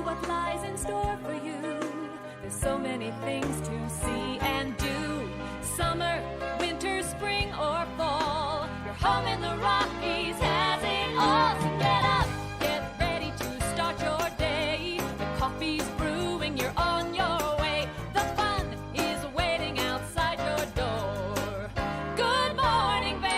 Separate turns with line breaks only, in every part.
what lies in store for you. There's so many things to see and do. Summer, winter, spring, or fall. Your home in the Rockies has it all. So get up, get ready to start your day. The coffee's brewing, you're on your way. The fun is waiting outside your door. Good morning, Vail.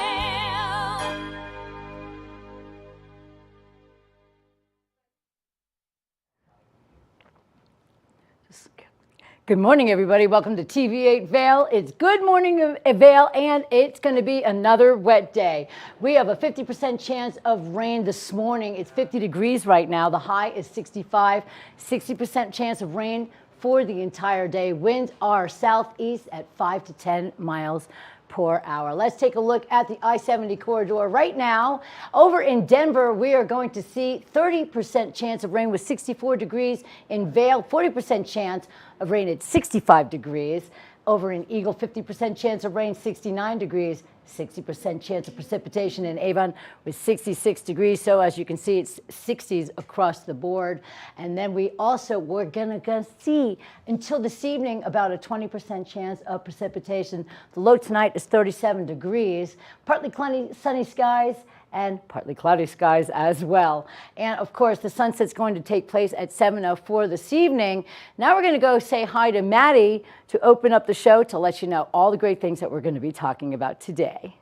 Good morning, everybody. Welcome to TV8 Vail. It's Good Morning Vail, and it's going to be another wet day. We have a 50% chance of rain this morning. It's 50 degrees right now. The high is 65. 60% chance of rain for the entire day. Winds are southeast at 5 to 10 miles per hour. Let's take a look at the I-70 corridor right now. Over in Denver, we are going to see 30% chance of rain with 64 degrees. In Vail, 40% chance of rain at 65 degrees. Over in Eagle, 50% chance of rain, 69 degrees. 60% chance of precipitation in Avon with 66 degrees. So as you can see, it's 60s across the board. And then we're going to see until this evening about a 20% chance of precipitation. The low tonight is 37 degrees, partly sunny skies and partly cloudy skies as well. And of course, the sunset's going to take place at 7:04 this evening. Now we're going to go say hi to Maddie to open up the show to let you know all the great things that we're going to be talking about today.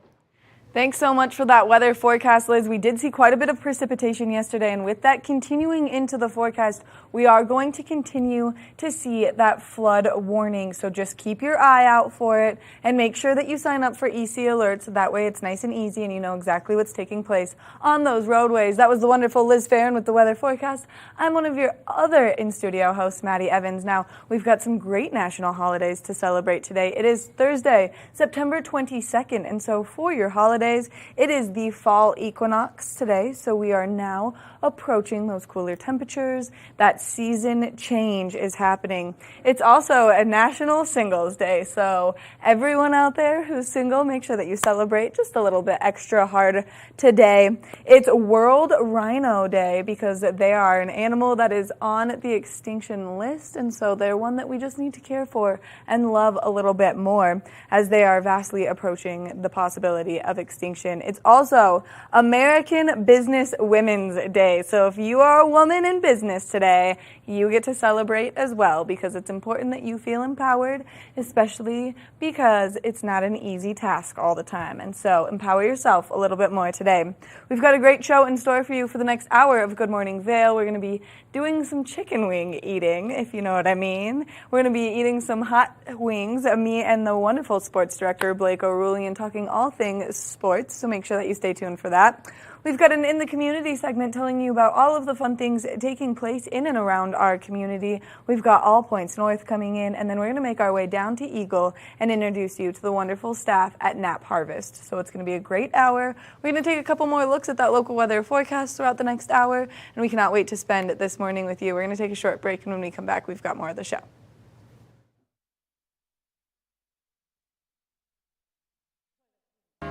Thanks so much for that weather forecast, Liz. We did see quite a bit of precipitation yesterday, and with that continuing into the forecast, we are going to continue to see that flood warning. So just keep your eye out for it and make sure that you sign up for EC alerts. That way it's nice and easy and you know exactly what's taking place on those roadways. That was the wonderful Liz Farron with the weather forecast. I'm one of your other in-studio hosts, Maddie Evans. Now, we've got some great national holidays to celebrate today. It is Thursday, September 22nd, and so for your holidays, it is the fall equinox today, so we are now approaching those cooler temperatures. That season change is happening. It's also a National Singles Day, so everyone out there who's single, make sure that you celebrate just a little bit extra hard today. It's World Rhino Day because they are an animal that is on the extinction list, and so they're one that we just need to care for and love a little bit more as they are vastly approaching the possibility of extinction. It's also American Business Women's Day. So if you are a woman in business today, you get to celebrate as well because it's important that you feel empowered, especially because it's not an easy task all the time. And so empower yourself a little bit more today. We've got a great show in store for you for the next hour of Good Morning Vail. We're going to be doing some chicken wing eating, if you know what I mean. We're going to be eating some hot wings, me and the wonderful sports director, Blake O'Rourke, and talking all things sports. So make sure that you stay tuned for that. We've got an In the Community segment telling you about all of the fun things taking place in and around our community. We've got All Points North coming in, and then we're going to make our way down to Eagle and introduce you to the wonderful staff at Nap Harvest. So it's going to be a great hour. We're going to take a couple more looks at that local weather forecast throughout the next hour, and we cannot wait to spend this morning with you. We're going to take a short break, and when we come back, we've got more of the show.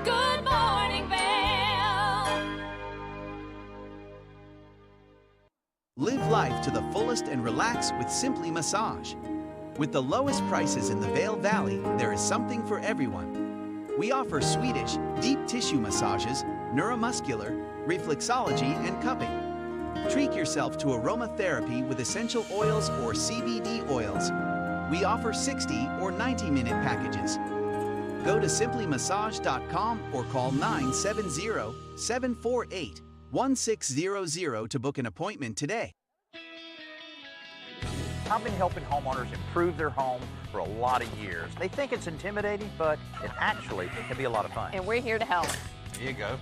Good morning, Vail.
Live life to the fullest and relax with Simply Massage. With the lowest prices in the Vail Valley, there is something for everyone. We offer Swedish, deep tissue massages, neuromuscular, reflexology, and cupping. Treat yourself to aromatherapy with essential oils or CBD oils. We offer 60 or 90-minute packages. Go to simplymassage.com or call 970-748-1600 to book an appointment today.
I've been helping homeowners improve their home for a lot of years. They think it's intimidating, but it actually can be a lot of fun.
And we're here to help.
There you go.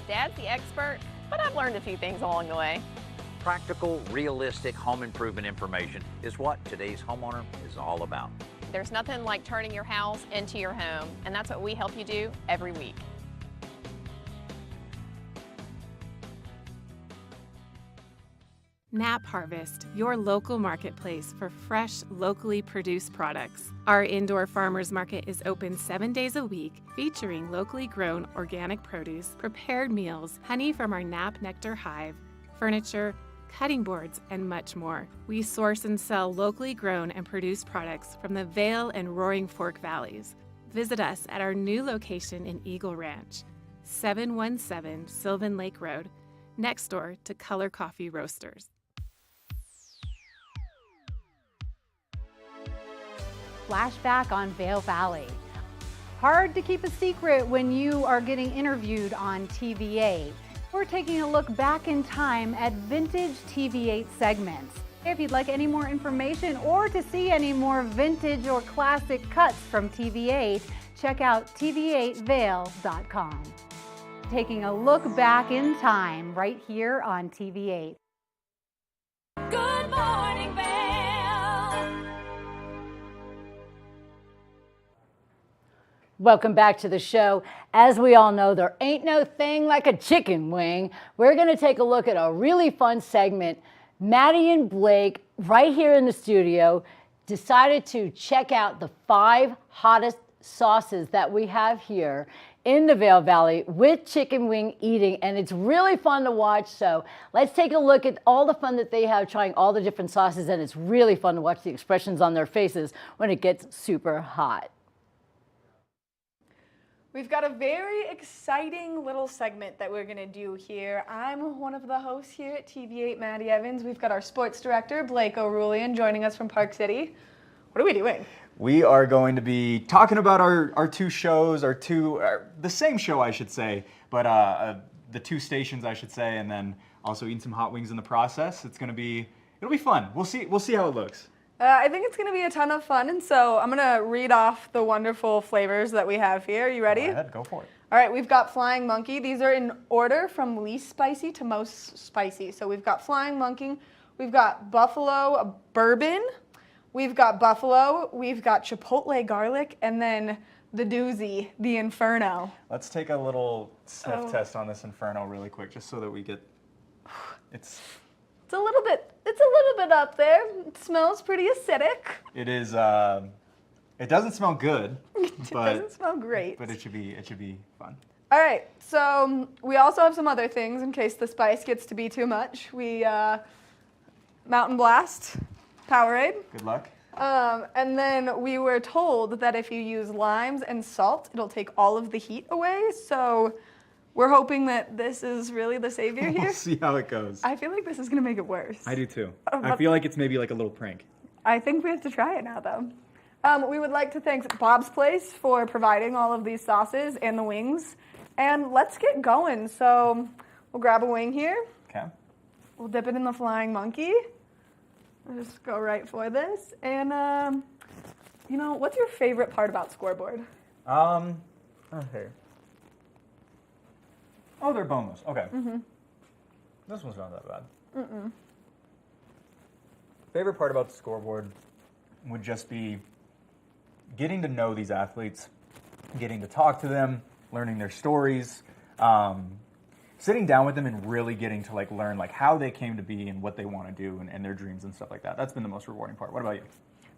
Dad's the expert, but I've learned a few things along the way.
Practical, realistic home improvement information is what today's homeowner is all about.
There's nothing like turning your house into your home, and that's what we help you do every week.
Nap Harvest, your local marketplace for fresh, locally produced products. Our indoor farmers market is open 7 days a week, featuring locally grown organic produce, prepared meals, honey from our Nap Nectar hive, furniture, cutting boards, and much more. We source and sell locally grown and produced products from the Vail and Roaring Fork Valleys. Visit us at our new location in Eagle Ranch, 717 Sylvan Lake Road, next door to Color Coffee Roasters.
Flashback on Vail Valley. Hard to keep a secret when you are getting interviewed on TV8. We're taking a look back in time at vintage TV8 segments. If you'd like any more information or to see any more vintage or classic cuts from TV8, check out tv8vail.com. Taking a look back in time right here on TV8.
Good morning, Vail.
Welcome back to the show. As we all know, there ain't no thing like a chicken wing. We're going to take a look at a really fun segment. Maddie and Blake, right here in the studio, decided to check out the 5 hottest sauces that we have here in the Vail Valley with chicken wing eating, and it's really fun to watch. So let's take a look at all the fun that they have trying all the different sauces, and it's really fun to watch the expressions on their faces when it gets super hot.
We've got a very exciting little segment that we're going to do here. I'm one of the hosts here at TV8, Maddie Evans. We've got our sports director, Blake O'Rulian, joining us from Park City. What are we doing?
We are going to be talking about our 2 shows, the same show, I should say, but the 2 stations, I should say, and then also eating some hot wings in the process. It'll be fun. We'll see how it looks.
I think it's going to be a ton of fun, and so I'm going to read off the wonderful flavors that we have here. Are you ready?
Go ahead, go for it.
All right, we've got Flying Monkey. These are in order from least spicy to most spicy. So we've got Flying Monkey, we've got Buffalo Bourbon, we've got Buffalo, we've got Chipotle Garlic, and then the doozy, the Inferno.
Let's take a little sniff test on this Inferno really quick, just so that we get. It's a little bit
up there. It smells pretty acidic.
It is. It doesn't smell good.
It doesn't smell great.
But it should be fun.
All right. So we also have some other things in case the spice gets to be too much. We Mountain Blast, Powerade.
Good luck.
And then we were told that if you use limes and salt, it'll take all of the heat away. So we're hoping that this is really the savior here.
We'll see how it goes.
I feel like this is going to make it worse.
I do too. I feel like it's maybe like a little prank.
I think we have to try it now, though. We would like to thank Bob's Place for providing all of these sauces and the wings. And let's get going. So we'll grab a wing here.
Okay.
We'll dip it in the Flying Monkey. We'll just go right for this. And, what's your favorite part about Scoreboard?
Okay. Oh, they're boneless. Okay. Mm-hmm. This one's not that bad. Mm-mm. Favorite part about the Scoreboard would just be getting to know these athletes, getting to talk to them, learning their stories, sitting down with them and really getting to learn how they came to be and what they want to do and their dreams and stuff like that. That's been the most rewarding part. What about you?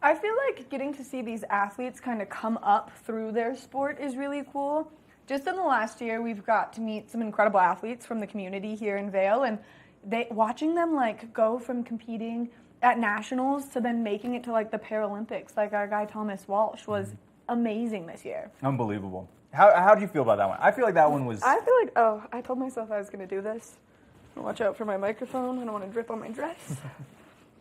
I feel like getting to see these athletes kind of come up through their sport is really cool. Just in the last year, we've got to meet some incredible athletes from the community here in Vail, and watching them go from competing at nationals to then making it to the Paralympics, our guy Thomas Walsh was amazing this year.
Unbelievable. How do you feel about that one? I feel like that one was...
I feel I told myself I was going to do this. Watch out for my microphone. I don't want to drip on my dress.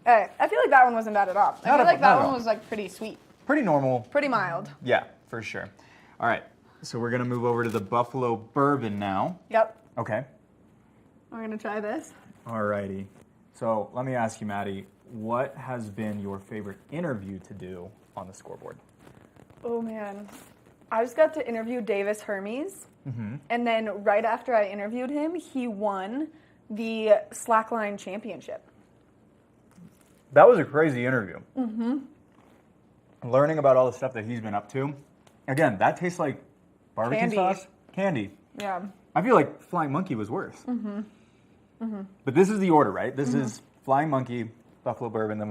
I feel like that one wasn't bad at all. I feel like that one was pretty sweet.
Pretty normal.
Pretty mild.
Yeah, for sure. All right. So we're going to move over to the Buffalo Bourbon now.
Yep.
Okay.
We're going to try this.
Alrighty. So let me ask you, Maddie, what has been your favorite interview to do on the Scoreboard?
Oh, man. I just got to interview Davis Hermes. Mm-hmm. And then right after I interviewed him, he won the Slackline Championship.
That was a crazy interview. Mm-hmm. Learning about all the stuff that he's been up to. Again, that tastes like barbecue sauce? Candy.
Yeah.
I feel like Flying Monkey was worse. Mm-hmm. Mm-hmm. But this is the order, right? This is Flying Monkey, Buffalo Bourbon, then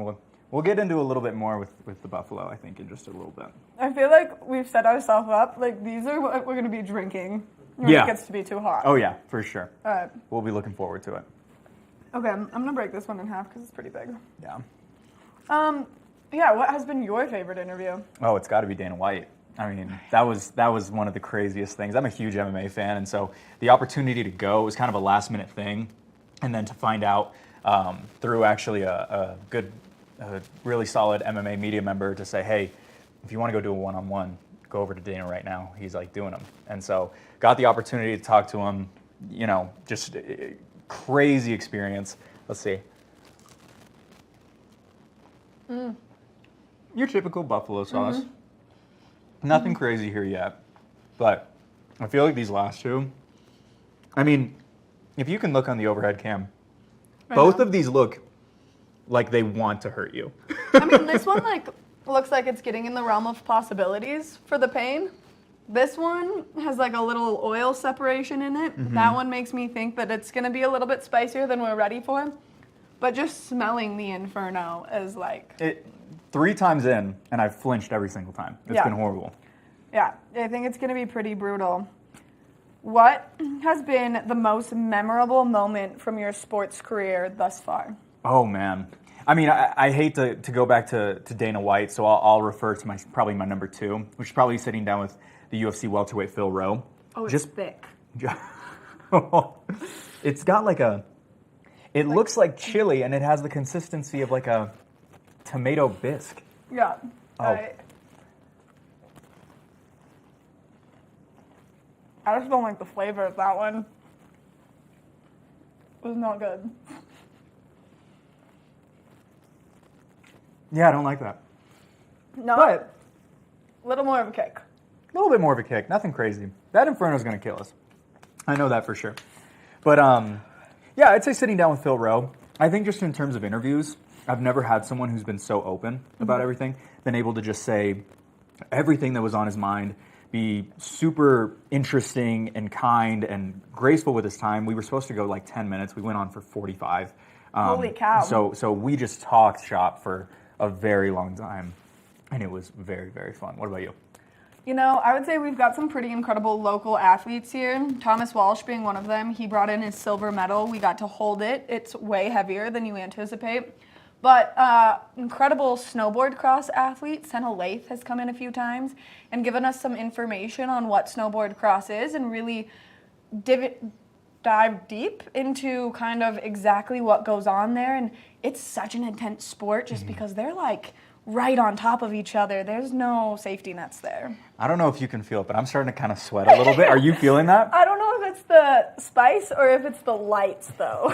we'll get into a little bit more with the Buffalo, I think, in just a little bit.
I feel like we've set ourselves up. These are what we're going to be drinking when it gets to be too hot.
Oh, yeah, for sure.
All right.
We'll be looking forward to it.
Okay, I'm going to break this one in half because it's pretty big.
Yeah.
Yeah, what has been your favorite interview?
Oh, it's got to be Dana White. I mean, that was one of the craziest things. I'm a huge MMA fan, and so the opportunity to go was kind of a last-minute thing, and then to find out through actually a really solid MMA media member to say, hey, if you want to go do a one-on-one, go over to Dana right now. He's like doing them. And so got the opportunity to talk to him, you know, just crazy experience. Let's see. Your typical buffalo sauce. Nothing crazy here yet, but I feel like these last two, I mean, if you can look on the overhead cam, both of these look like they want to hurt you.
I mean, this one looks like it's getting in the realm of possibilities for the pain. This one has like a little oil separation in it. That one makes me think that it's going to be a little bit spicier than we're ready for. But just smelling the Inferno is like...
3 times in, and I've flinched every single time. It's been horrible.
Yeah, I think it's going to be pretty brutal. What has been the most memorable moment from your sports career thus far?
Oh, man. I mean, I hate to go back to Dana White, so I'll refer to probably my number 2, which is probably sitting down with the UFC welterweight Phil Rowe.
Oh, it's thick.
It's got it looks like chili, and it has the consistency of like a tomato bisque.
Yeah.
Oh.
I just don't like the flavor of that one. It was not good.
Yeah, I don't like that.
No.
But
a little more of a kick.
A little bit more of a kick. Nothing crazy. That Inferno's going to kill us. I know that for sure. But, yeah, I'd say sitting down with Phil Rowe. I think just in terms of interviews, I've never had someone who's been so open about everything, been able to just say everything that was on his mind, be super interesting and kind and graceful with his time. We were supposed to go like 10 minutes. We went on for 45.
Holy cow.
So we just talked shop for a very long time, and it was very, very fun. What about you?
You know, I would say we've got some pretty incredible local athletes here. Thomas Walsh being one of them. He brought in his silver medal. We got to hold it. It's way heavier than you anticipate. But incredible snowboard cross athlete, Senna Lath, has come in a few times and given us some information on what snowboard cross is and really dive deep into kind of exactly what goes on there. And it's such an intense sport just because they're like right on top of each other. There's no safety nets there.
I don't know if you can feel it, but I'm starting to kind of sweat a little bit. Are you feeling that?
I don't know if it's the spice or if it's the lights, though.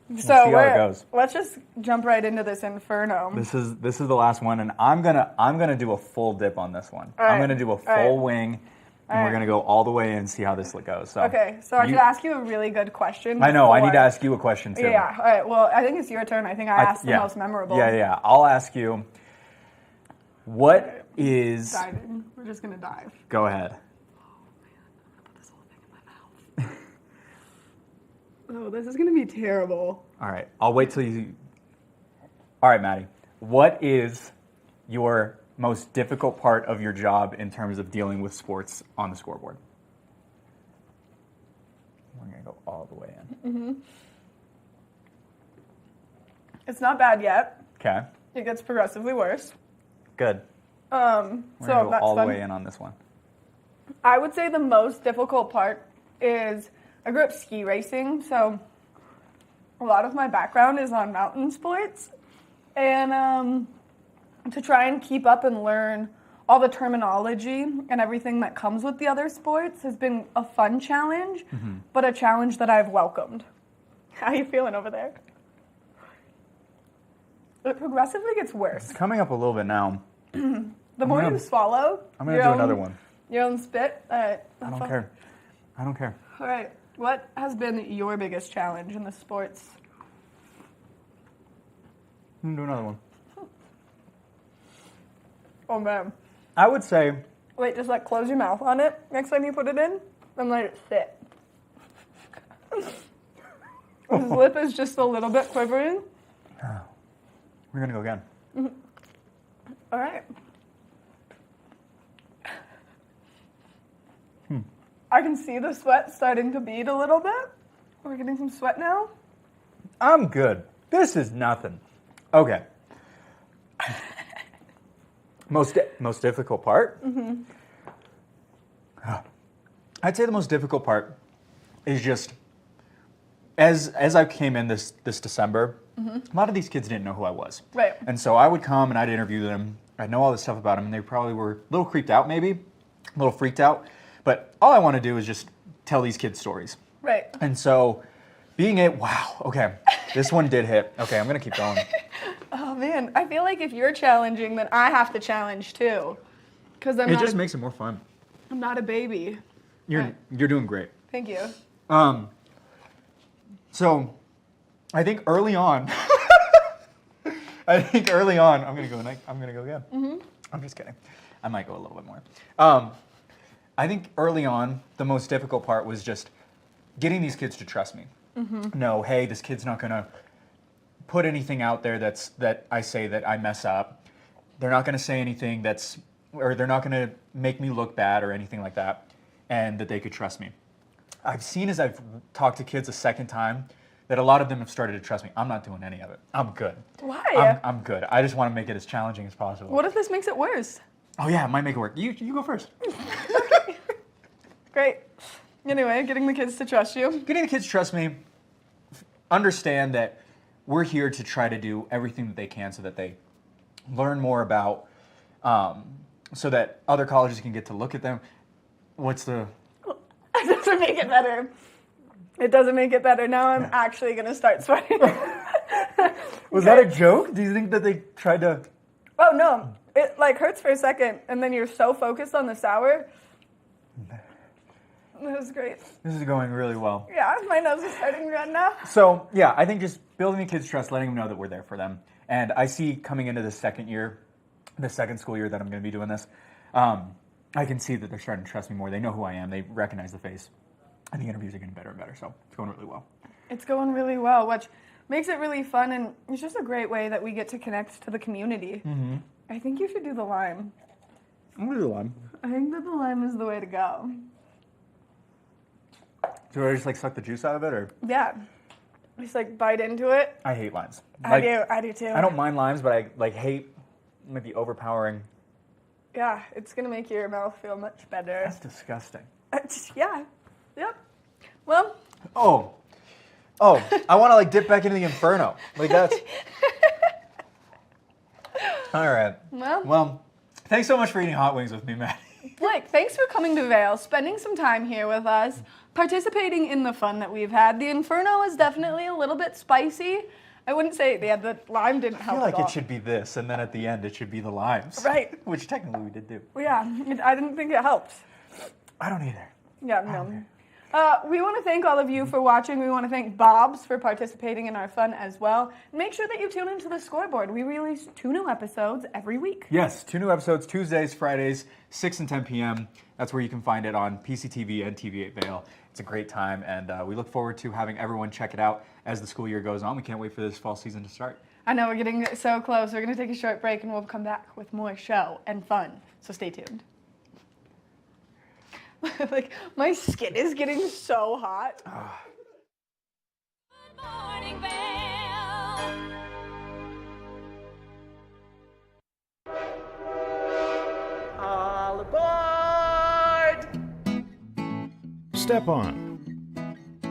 We'll see how it goes.
Let's just jump right into this Inferno.
This is the last one, and I'm gonna do a full dip on this one.
All right.
I'm gonna do a full wing, and we're gonna go all the way in and see how this goes. So
okay, so I should ask you a really good question.
I know. I need to ask you a question too.
Yeah. All right. Well, I think it's your turn. I think I asked the most memorable.
Yeah. I'll ask you. What is?
Diving. We're just gonna dive.
Go ahead.
Oh, this is going to be terrible.
All right. I'll wait till you... All right, Maddie. What is your most difficult part of your job in terms of dealing with sports on the scoreboard? We're going to go all the way in.
It's not bad yet.
Okay.
It gets progressively worse.
Good.
We're
going to go all the way in on this one.
I would say the most difficult part is... I grew up ski racing, so a lot of my background is on mountain sports. And to try and keep up and learn all the terminology and everything that comes with the other sports has been a fun challenge, but a challenge that I've welcomed. How are you feeling over there? It progressively gets worse.
It's coming up a little bit now.
The more you swallow,
I'm going to do another one.
Your own spit. All right.
I don't care. I don't care.
All right. What has been your biggest challenge in the sports?
I'm going to do another one.
Oh, man.
I would say...
Wait, just like close your mouth on it next time you put it in and let it sit. His lip is just a little bit quivering.
We're going to go again.
All right. I can see the sweat starting to bead a little bit. We're getting some sweat now.
I'm good. This is nothing. Okay. Most difficult part? Mm-hmm. I'd say the most difficult part is just, as I came in this December, a lot of these kids didn't know who I was.
Right.
And so I would come and I'd interview them. I'd know all this stuff about them, and they probably were a little creeped out maybe, a little freaked out. But all I want to do is just tell these kids stories.
Right.
And so wow, okay, this one did hit. Okay, I'm going to keep going.
Oh, man. I feel like if you're challenging, then I have to challenge, too. Because
It just makes it more fun.
I'm not a baby.
You're doing great.
Thank you.
So I think early on, I'm gonna go again. Mm-hmm. I'm just kidding. I might go a little bit more. I think early on, the most difficult part was just getting these kids to trust me. Mm-hmm. No, hey, this kid's not gonna put anything out there that I say that I mess up. They're not gonna say anything or they're not gonna make me look bad or anything like that, and that they could trust me. I've seen as I've talked to kids a second time that a lot of them have started to trust me. I'm not doing any of it. I'm good.
Why?
I'm good. I just want to make it as challenging as possible.
What if this makes it worse?
Oh yeah, it might make it work. You go first.
Great. Anyway, getting the kids to trust you.
Getting the kids to trust me, understand that we're here to try to do everything that they can so that they learn more about, so that other colleges can get to look at them.
It doesn't make it better. It doesn't make it better. Now I'm actually going to start sweating.
Was that a joke? Do you think that they tried to...
Oh, no. It hurts for a second, and then you're so focused on the sour. That was great.
This is going really well.
Yeah, my nose is starting red now.
So, yeah, I think just building the kids' trust, letting them know that we're there for them. And I see coming into the second school year that I'm going to be doing this, I can see that they're starting to trust me more. They know who I am. They recognize the face. And the interviews are getting better and better, so it's going really well.
It's going really well, which makes it really fun, and it's just a great way that we get to connect to the community. Mm-hmm. I think you should do the lime.
I'm going to do the lime.
I think that the lime is the way to go.
Do I just suck the juice out of it, or?
Yeah. Just bite into it.
I hate limes.
I do too.
I don't mind limes, but I hate the overpowering.
Yeah, it's going to make your mouth feel much better.
That's disgusting.
Yeah. Yep. Well.
Oh, I want to dip back into the inferno. That's. All right. Well, thanks so much for eating hot wings with me, Maddie.
Blake, thanks for coming to Vail, spending some time here with us, participating in the fun that we've had. The inferno is definitely a little bit spicy. I wouldn't say the lime didn't help at all.
I feel like it should be this, and then at the end it should be the limes.
Right.
Which technically we did do.
Yeah, I didn't think it helped.
I don't either.
Yeah, no. We want to thank all of you for watching. We want to thank Bob's for participating in our fun as well. Make sure that you tune into the scoreboard. We release 2 new episodes every week.
Yes, 2 new episodes, Tuesdays, Fridays, 6 and 10 p.m. That's where you can find it on PCTV and TV8 Vail. It's a great time, and we look forward to having everyone check it out as the school year goes on. We can't wait for this fall season to start.
I know, we're getting so close. We're going to take a short break, and we'll come back with more show and fun. So stay tuned. My skin is getting so hot.
Good morning, Vail.
All aboard!
Step on.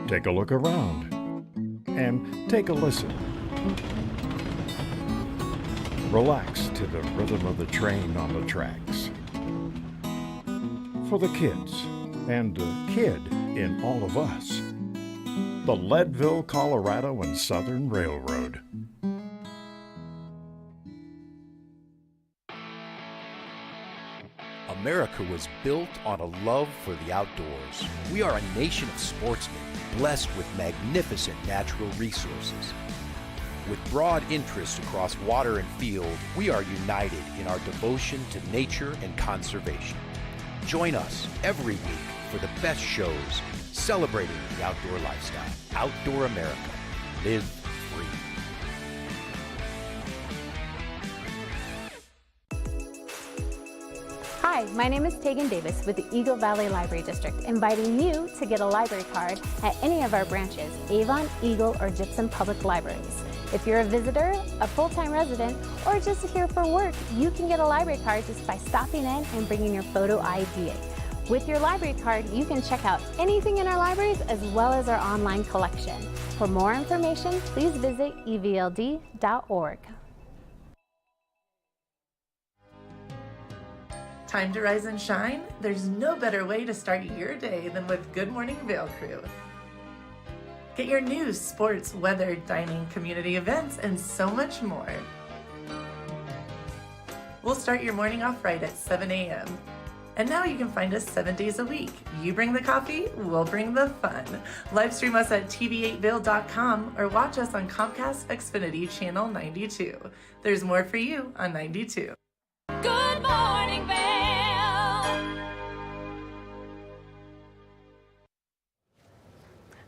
Take a look around. And take a listen. Relax to the rhythm of the train on the tracks. For the kids, and the kid in all of us, the Leadville, Colorado and Southern Railroad.
America was built on a love for the outdoors. We are a nation of sportsmen, blessed with magnificent natural resources. With broad interests across water and field, we are united in our devotion to nature and conservation. Join us every week for the best shows celebrating the outdoor lifestyle. Outdoor America. Live free.
Hi, my name is Tegan Davis with the Eagle Valley Library District, inviting you to get a library card at any of our branches, Avon, Eagle, or Gypsum Public Libraries. If you're a visitor, a full-time resident, or just here for work, you can get a library card just by stopping in and bringing your photo ID. With your library card, you can check out anything in our libraries as well as our online collection. For more information, please visit evld.org.
Time to rise and shine? There's no better way to start your day than with Good Morning Vail Crew. Get your news, sports, weather, dining, community events, and so much more. We'll start your morning off right at 7 a.m. And now you can find us 7 days a week. You bring the coffee, we'll bring the fun. Live stream us at tv8vail.com or watch us on Comcast Xfinity Channel 92. There's more for you on 92.
Good morning, Vail.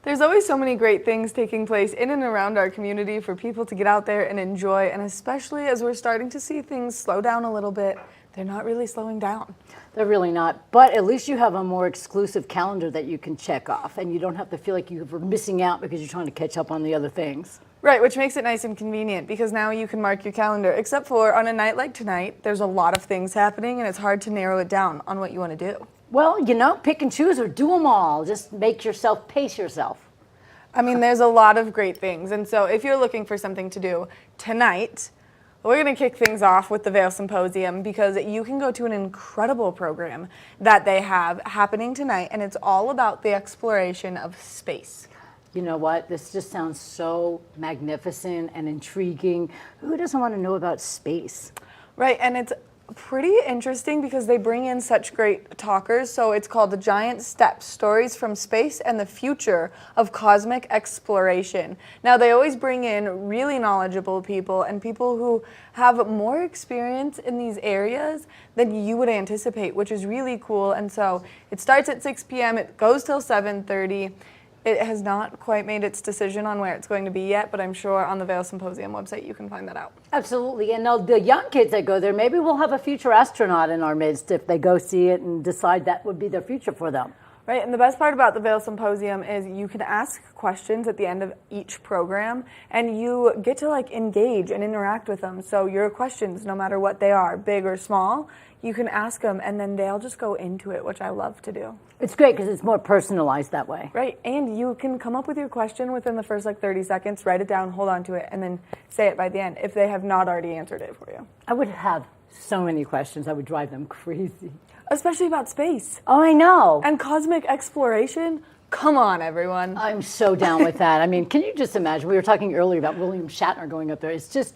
There's always so many great things taking place in and around our community for people to get out there and enjoy, and especially as we're starting to see things slow down a little bit, they're not really slowing down.
They're really not, but at least you have a more exclusive calendar that you can check off, and you don't have to feel like you're missing out because you're trying to catch up on the other things.
Right, which makes it nice and convenient because now you can mark your calendar, except for on a night like tonight, there's a lot of things happening and it's hard to narrow it down on what you want to do.
Well, you know, pick and choose or do them all. Just pace yourself.
I mean, there's a lot of great things, and so if you're looking for something to do tonight, we're going to kick things off with the Vail Symposium because you can go to an incredible program that they have happening tonight, and it's all about the exploration of space.
You know what? This just sounds so magnificent and intriguing. Who doesn't want to know about space?
Right, and it's pretty interesting because they bring in such great talkers. So it's called The Giant Steps, Stories from Space and the Future of Cosmic Exploration. Now, they always bring in really knowledgeable people and people who have more experience in these areas than you would anticipate, which is really cool. And so it starts at 6 p.m., it goes till 7:30. It has not quite made its decision on where it's going to be yet, but I'm sure on the Vail Symposium website you can find that out.
Absolutely, and now the young kids that go there, maybe we'll have a future astronaut in our midst if they go see it and decide that would be their future for them.
Right, and the best part about the Vail Symposium is you can ask questions at the end of each program, and you get to engage and interact with them. So your questions, no matter what they are, big or small, you can ask them, and then they'll just go into it, which I love to do.
It's great because it's more personalized that way.
Right, and you can come up with your question within the first 30 seconds, write it down, hold on to it, and then say it by the end if they have not already answered it for you.
I would have so many questions. I would drive them crazy.
Especially about space.
Oh, I know.
And cosmic exploration. Come on, everyone.
I'm so down with that. I mean, can you just imagine? We were talking earlier about William Shatner going up there. It's just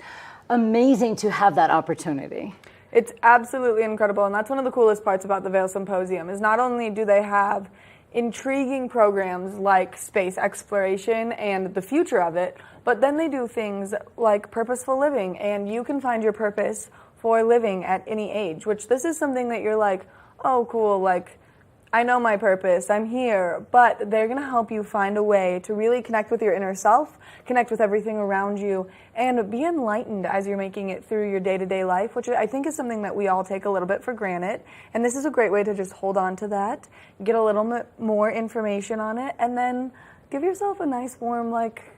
amazing to have that opportunity.
It's absolutely incredible, and that's one of the coolest parts about the Vail Symposium is not only do they have intriguing programs like space exploration and the future of it, but then they do things like purposeful living, and you can find your purpose for living at any age, which this is something that you're like, oh, cool, I know my purpose, I'm here, but they're going to help you find a way to really connect with your inner self, connect with everything around you, and be enlightened as you're making it through your day-to-day life, which I think is something that we all take a little bit for granted. And this is a great way to just hold on to that, get a little bit more information on it, and then give yourself a nice, warm,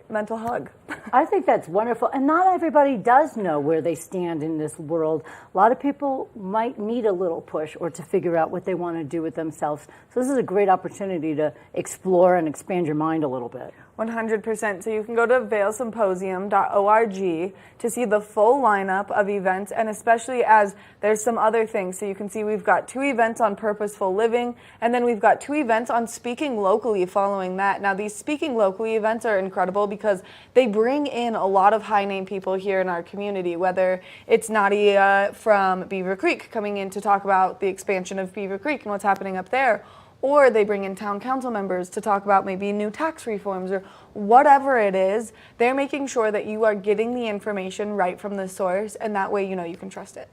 mental hug.
I think that's wonderful. And not everybody does know where they stand in this world. A lot of people might need a little push or to figure out what they want to do with themselves. So this is a great opportunity to explore and expand your mind a little bit.
100%. So you can go to vailsymposium.org to see the full lineup of events, and especially as there's some other things. So you can see we've got 2 events on purposeful living, and then we've got 2 events on speaking locally following that. Now, these speaking locally events are incredible because they bring in a lot of high-name people here in our community, whether it's Nadia from Beaver Creek coming in to talk about the expansion of Beaver Creek and what's happening up there, or they bring in town council members to talk about maybe new tax reforms or whatever it is. They're making sure that you are getting the information right from the source, and that way you know you can trust it.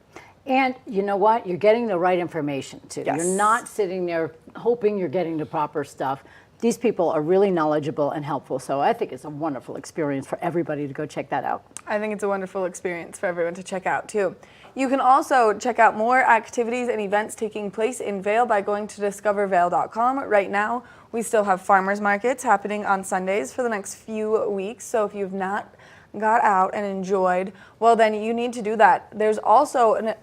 And you know what? You're getting the right information too.
Yes.
You're not sitting there hoping you're getting the proper stuff. These people are really knowledgeable and helpful, so I think it's a wonderful experience for everybody to go check that out.
I think it's a wonderful experience for everyone to check out too. You can also check out more activities and events taking place in Vail by going to discovervail.com. Right now, we still have farmers markets happening on Sundays for the next few weeks, so if you've not got out and enjoyed, well then you need to do that. There's also an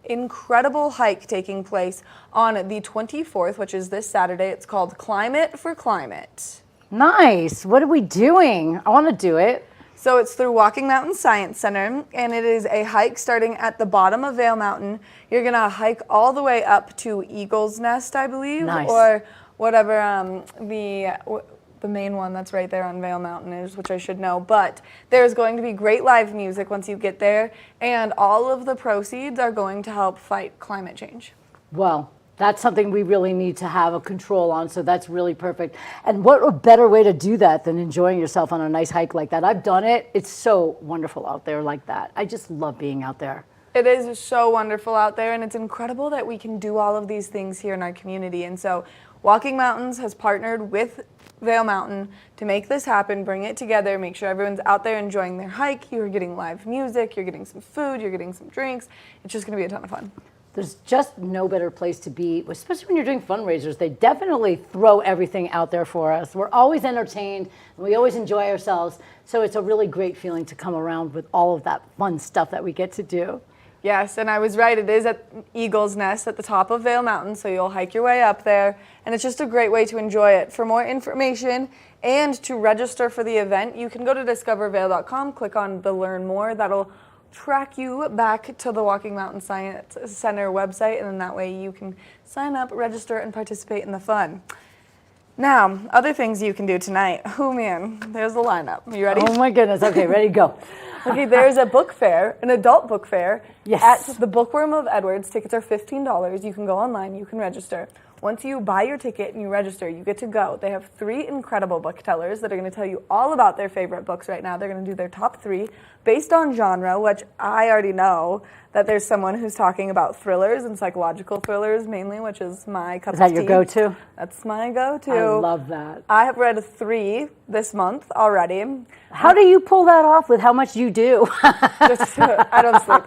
incredible hike taking place on the 24th, which is this Saturday. It's called Climate for Climate.
Nice. What are we doing? I want to do it.
So it's through Walking Mountain Science Center, and it is a hike starting at the bottom of Vail Mountain. You're going to hike all the way up to Eagle's Nest, I believe,
nice.
Or whatever the main one that's right there on Vail Mountain is, which I should know. But there's going to be great live music once you get there, and all of the proceeds are going to help fight climate change.
Well, that's something we really need to have a control on, so that's really perfect. And what a better way to do that than enjoying yourself on a nice hike like that. I've done it. It's so wonderful out there like that. I just love being out there.
It is so wonderful out there, and it's incredible that we can do all of these things here in our community. And so Walking Mountains has partnered with Vail Mountain to make this happen, bring it together, make sure everyone's out there enjoying their hike. You're getting live music, you're getting some food, you're getting some drinks. It's just going to be a ton of fun.
There's just no better place to be, especially when you're doing fundraisers. They definitely throw everything out there for us. We're always entertained, and we always enjoy ourselves. So it's a really great feeling to come around with all of that fun stuff that we get to do.
Yes, and I was right. It is at Eagle's Nest at the top of Vail Mountain, so you'll hike your way up there, and it's just a great way to enjoy it. For more information and to register for the event, you can go to discovervail.com, click on the Learn More. That'll track you back to the Walking Mountain Science Center website, and then that way you can sign up, register, and participate in the fun. Now, other things you can do tonight. Oh man, there's the lineup. Are you ready?
Oh my goodness. Okay, ready to go.
Okay, there's a book fair, an adult book fair,
yes,
at the Bookworm of Edwards. Tickets are $15. You can go online, you can register. Once you buy your ticket and you register, you get to go. They have 3 incredible booktellers that are going to tell you all about their favorite books right now. They're going to do their top 3 based on genre, which I already know that there's someone who's talking about thrillers and psychological thrillers mainly, which is my cup of tea.
Is that your go-to?
That's my go-to.
I love that.
I have read 3 this month already.
How do you pull that off with how much you do?
I don't sleep.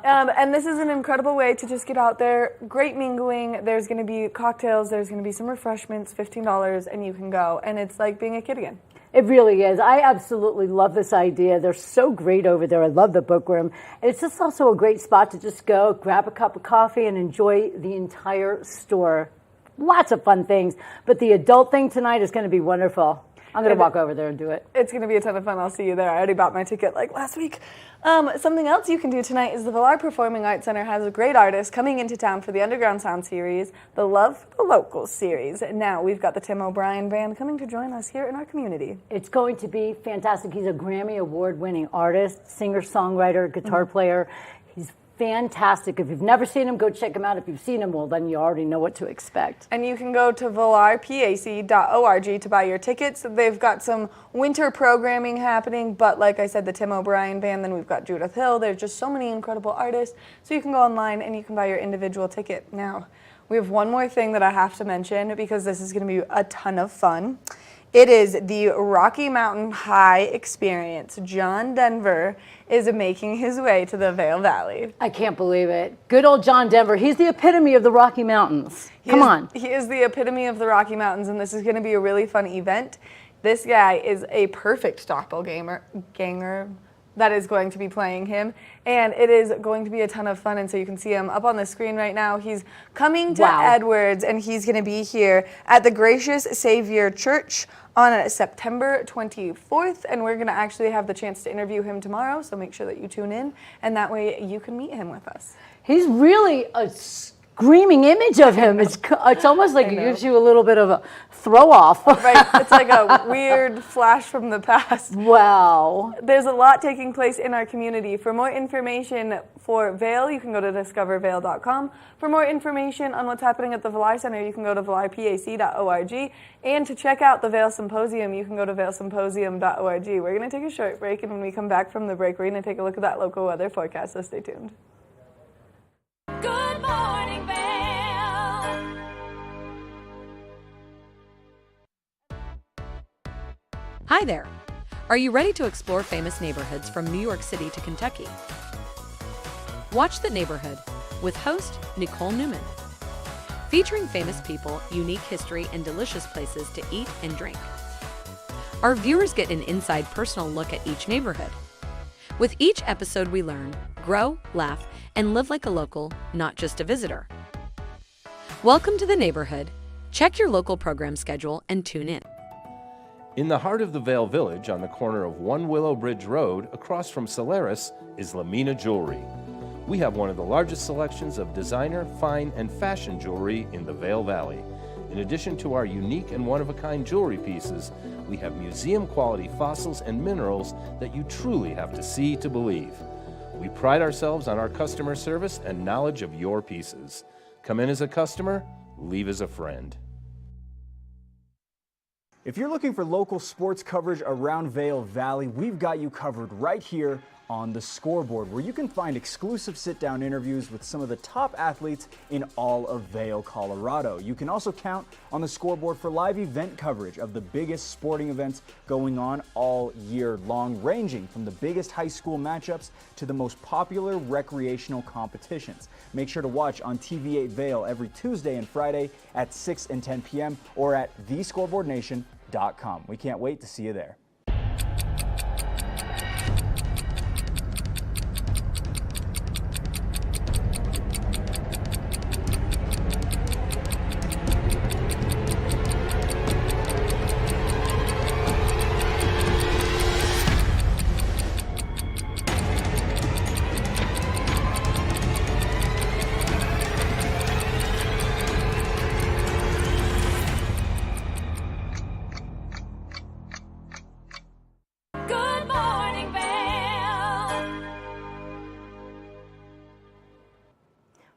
And this is an incredible way to just get out there. Great mingling. There's going to be cocktails. There's going to be some refreshments, $15, and you can go. And it's like being a kid again.
It really is. I absolutely love this idea. They're so great over there. I love the Bookworm. And it's just also a great spot to just go, grab a cup of coffee, and enjoy the entire store. Lots of fun things. But the adult thing tonight is going to be wonderful. I'm going to walk over there and do it.
It's going to be a ton of fun. I'll see you there. I already bought my ticket like last week. Something else you can do tonight is the Vail Performing Arts Center has a great artist coming into town for the Underground Sound series, the Love for the Locals series. And now we've got the Tim O'Brien Band coming to join us here in our community.
It's going to be fantastic. He's a Grammy Award-winning artist, singer-songwriter, guitar player. He's fantastic. If you've never seen him, go check him out. If you've seen him, well, then you already know what to expect.
And you can go to vailpac.org to buy your tickets. They've got some winter programming happening, but like I said, the Tim O'Brien Band, then we've got Judith Hill. There's just so many incredible artists. So you can go online and you can buy your individual ticket. Now, we have one more thing that I have to mention because this is going to be a ton of fun. It is the Rocky Mountain High Experience. John Denver is making his way to the Vail Valley.
I can't believe it. Good old John Denver. He's the epitome of the Rocky Mountains. Come on.
He is the epitome of the Rocky Mountains, and this is going to be a really fun event. This guy is a perfect doppelganger that is going to be playing him, and it is going to be a ton of fun. And so you can see him up on the screen right now. He's coming to Edwards, and he's going to be here at the Gracious Savior Church on September 24th, and we're going to actually have the chance to interview him tomorrow, so make sure that you tune in, and that way you can meet him with us.
He's really a screaming image of him. It's almost like it gives you a little bit of a throw-off.
Right, it's like a weird flash from the past.
Wow.
There's a lot taking place in our community. For more information for Vail, you can go to discovervail.com. For more information on what's happening at the Vail Center, you can go to vailpac.org. And to check out the Vail Symposium, you can go to vailsymposium.org. We're going to take a short break, and when we come back from the break, we're going to take a look at that local weather forecast, so stay tuned.
Good morning, Vail.
Hi there! Are you ready to explore famous neighborhoods from New York City to Kentucky? Watch The Neighborhood with host Nicole Newman. Featuring famous people, unique history, and delicious places to eat and drink. Our viewers get an inside personal look at each neighborhood. With each episode we learn, grow, laugh, and live like a local, not just a visitor. Welcome to The Neighborhood. Check your local program schedule and tune in.
In the heart of the Vail Village, on the corner of One Willow Bridge Road, across from Solaris, is Lamina Jewelry. We have one of the largest selections of designer, fine, and fashion jewelry in the Vail Valley. In addition to our unique and one-of-a-kind jewelry pieces, we have museum-quality fossils and minerals that you truly have to see to believe. We pride ourselves on our customer service and knowledge of your pieces. Come in as a customer, leave as a friend.
If you're looking for local sports coverage around Vail Valley, we've got you covered right here on The Scoreboard, where you can find exclusive sit-down interviews with some of the top athletes in all of Vail, Colorado. You can also count on The Scoreboard for live event coverage of the biggest sporting events going on all year long, ranging from the biggest high school matchups to the most popular recreational competitions. Make sure to watch on TV8 Vail every Tuesday and Friday at 6 and 10 p.m. or at thescoreboardnation.com. We can't wait to see you there.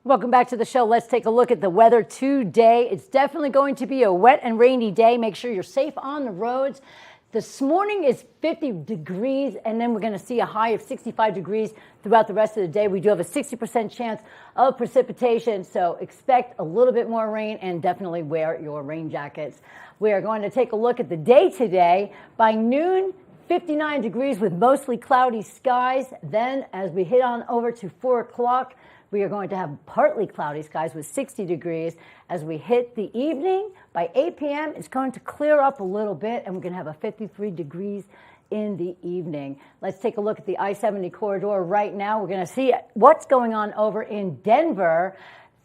Welcome back to the show. Let's take a look at the weather today. It's definitely going to be a wet and rainy day. Make sure you're safe on the roads. This morning is 50 degrees, and then we're going to see a high of 65 degrees throughout the rest of the day. We do have a 60% chance of precipitation, so expect a little bit more rain and definitely wear your rain jackets. We are going to take a look at the day today. By noon, 59 degrees with mostly cloudy skies. Then as we hit on over to 4 o'clock, we are going to have partly cloudy skies with 60 degrees. As we hit the evening, by 8 p.m., it's going to clear up a little bit, and we're going to have a 53 degrees in the evening. Let's take a look at the I-70 corridor right now. We're going to see what's going on over in Denver.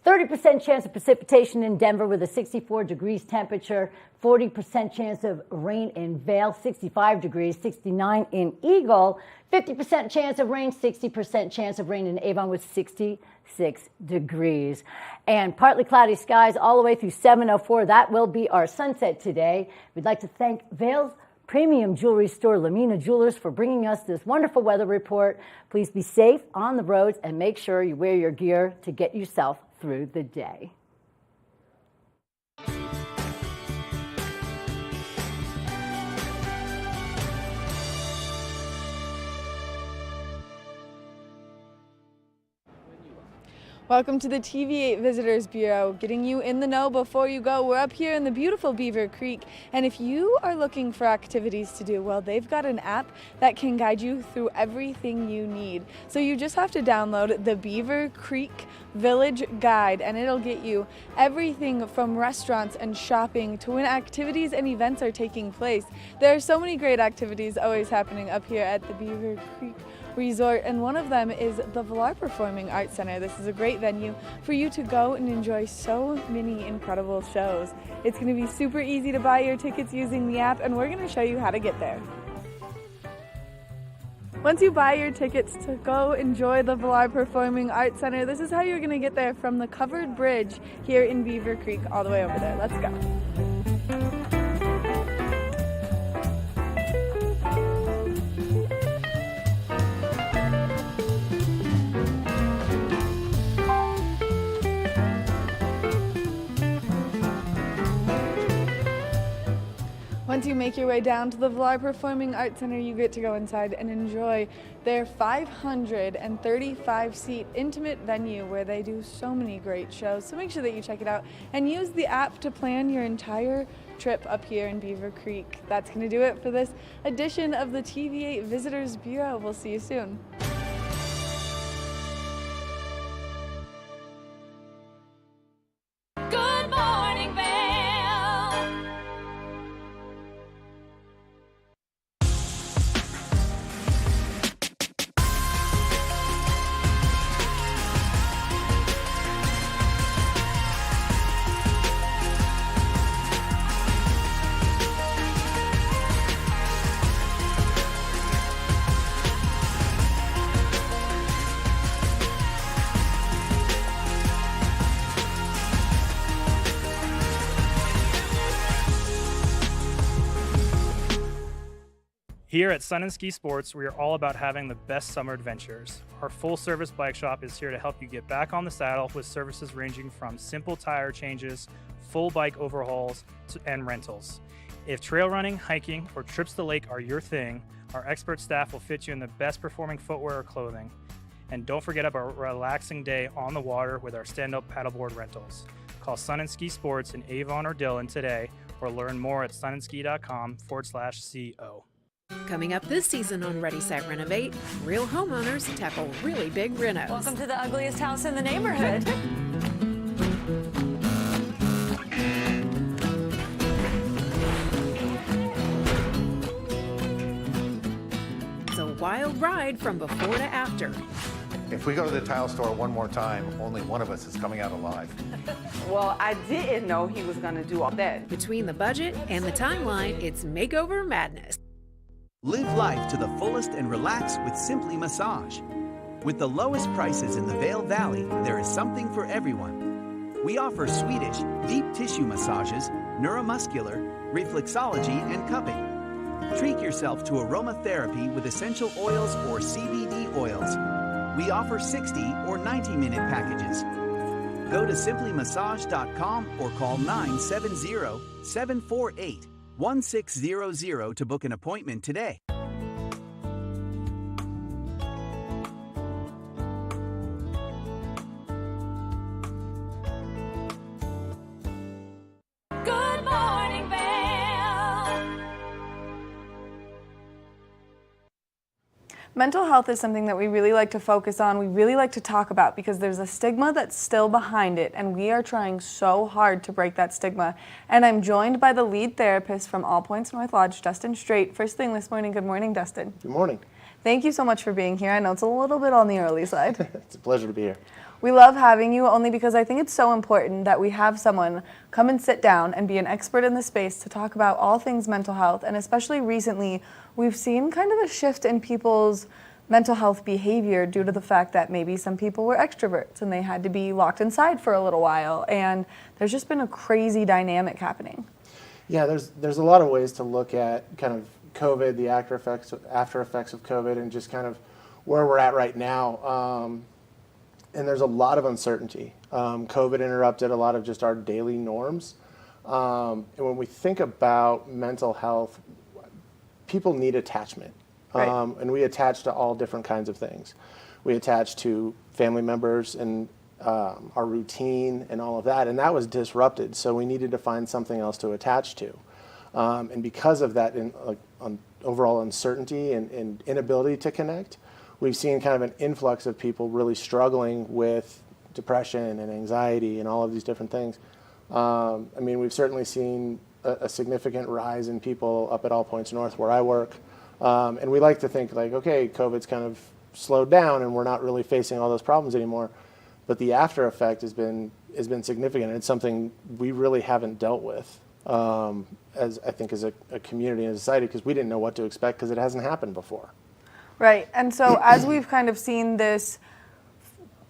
30% chance of precipitation in Denver with a 64 degrees temperature, 40% chance of rain in Vail, 65 degrees, 69 in Eagle, 50% chance of rain, 60% chance of rain in Avon with 66 degrees. And partly cloudy skies all the way through 7:04. That will be our sunset today. We'd like to thank Vail's premium jewelry store, Lamina Jewelers, for bringing us this wonderful weather report. Please be safe on the roads and make sure you wear your gear to get yourself through the day.
Welcome to the TV8 Visitors Bureau, getting you in the know before you go. We're up here in the beautiful Beaver Creek, and if you are looking for activities to do, well, they've got an app that can guide you through everything you need. So you just have to download the Beaver Creek Village Guide, and it'll get you everything from restaurants and shopping to when activities and events are taking place. There are so many great activities always happening up here at the Beaver Creek Resort, and one of them is the Vail Performing Arts Center. This is a great venue for you to go and enjoy so many incredible shows. It's going to be super easy to buy your tickets using the app, and we're going to show you how to get there. Once you buy your tickets to go enjoy the Vail Performing Arts Center, this is how you're going to get there from the covered bridge here in Beaver Creek all the way over there. Let's go. Once Once you make your way down to the Vail Performing Arts Center, you get to go inside and enjoy their 535-seat intimate venue where they do so many great shows. So make sure that you check it out and use the app to plan your entire trip up here in Beaver Creek. That's going to do it for this edition of the TV8 Visitors Bureau. We'll see you soon.
Good morning, Vail.
Here at Sun & Ski Sports, we are all about having the best summer adventures. Our full-service bike shop is here to help you get back on the saddle with services ranging from simple tire changes, full bike overhauls, and rentals. If trail running, hiking, or trips to the lake are your thing, our expert staff will fit you in the best performing footwear or clothing. And don't forget about a relaxing day on the water with our stand-up paddleboard rentals. Call Sun & Ski Sports in Avon or Dillon today, or learn more at sunandski.com/CO.
Coming up this season on Ready, Set, Renovate, real homeowners tackle really big renos.
Welcome to the ugliest house in the neighborhood.
It's a wild ride from before to after.
If we go to the tile store one more time, only one of us is coming out alive.
Well, I didn't know he was going to do all that.
Between the budget and the timeline, it's makeover madness.
Live life to the fullest and relax with Simply Massage. With the lowest prices in the Vail Valley, there is something for everyone. We offer Swedish, deep tissue massages, neuromuscular, reflexology, and cupping. Treat yourself to aromatherapy with essential oils or CBD oils. We offer 60 or 90-minute packages. Go to simplymassage.com or call 970-748-1600 to book an appointment today.
Good morning, Vail.
Mental health is something that we really like to focus on, we really like to talk about because there's a stigma that's still behind it, and we are trying so hard to break that stigma. And I'm joined by the lead therapist from All Points North Lodge, Dustin Straight. First thing this morning, good morning, Dustin.
Good morning.
Thank you so much for being here. I know it's a little bit on the early side.
It's a pleasure to be here.
We love having you only because I think it's so important that we have someone come and sit down and be an expert in the space to talk about all things mental health. And especially recently, we've seen kind of a shift in people's mental health behavior due to the fact that maybe some people were extroverts and they had to be locked inside for a little while. And there's just been a crazy dynamic happening.
Yeah, there's a lot of ways to look at kind of COVID, the after effects of COVID, and just kind of where we're at right now. And there's a lot of uncertainty. COVID interrupted a lot of just our daily norms. And when we think about mental health, people need attachment.
Right.
And we attach to all different kinds of things. We attach to family members and our routine and all of that, and that was disrupted. So we needed to find something else to attach to. And because of that overall uncertainty and inability to connect, we've seen kind of an influx of people really struggling with depression and anxiety and all of these different things. I mean, we've certainly seen a significant rise in people up at All Points North where I work. And we like to think like, okay, COVID's kind of slowed down and we're not really facing all those problems anymore. But the after effect has been significant. It's something we really haven't dealt with as I think as a community and a society, because we didn't know what to expect because it hasn't happened before.
Right, and so as we've kind of seen this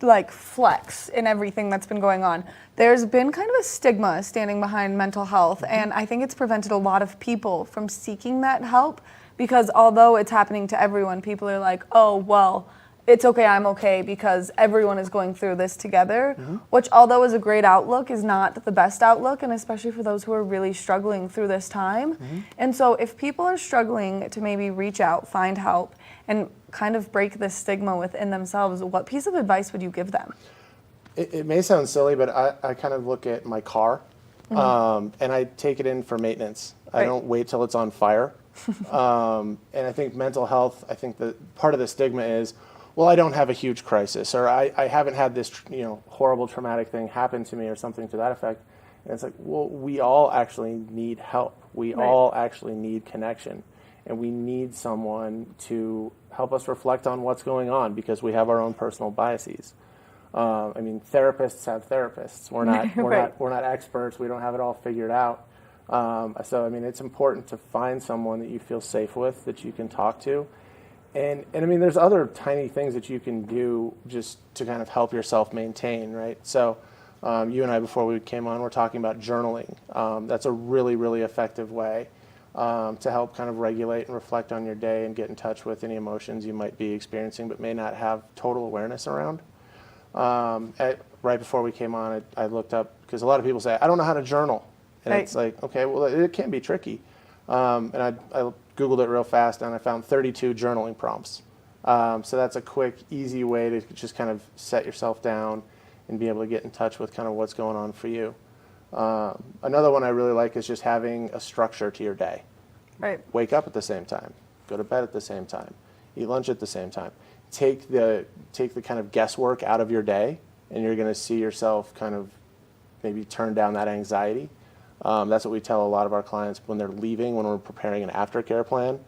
like flex in everything that's been going on, there's been kind of a stigma standing behind mental health, and I think it's prevented a lot of people from seeking that help because although it's happening to everyone, people are like, oh, well, it's okay, I'm okay, because everyone is going through this together,
Mm-hmm.
which, although is a great outlook, is not the best outlook, and especially for those who are really struggling through this time.
Mm-hmm.
And so if people are struggling to maybe reach out, find help, and kind of break this stigma within themselves, what piece of advice would you give them?
It may sound silly, but I kind of look at my car, and I take it in for maintenance. I don't wait till it's on fire. And I think mental health, I think that part of the stigma is, well, I don't have a huge crisis, or I haven't had this, horrible traumatic thing happen to me, or something to that effect. And it's like, well, we all actually need help. We all actually need connection, and we need someone to help us reflect on what's going on, because we have our own personal biases. I mean, therapists have therapists. We're not we're not experts. We don't have it all figured out. So I mean, it's important to find someone that you feel safe with, that you can talk to. And I mean, there's other tiny things that you can do just to kind of help yourself maintain, right? So you and I, before we came on, were talking about journaling. That's a really, really effective way to help kind of regulate and reflect on your day and get in touch with any emotions you might be experiencing but may not have total awareness around. Right before we came on, I looked up, because a lot of people say, I don't know how to journal. And it's like, okay, well, it can be tricky. And I Googled it real fast, and I found 32 journaling prompts. So that's a quick, easy way to just kind of set yourself down and be able to get in touch with kind of what's going on for you. Another one I really like is just having a structure to your day.
Right.
Wake up at the same time, go to bed at the same time, eat lunch at the same time. Take the kind of guesswork out of your day, and you're going to see yourself kind of maybe turn down that anxiety. That's what we tell a lot of our clients when they're leaving, when we're preparing an aftercare plan.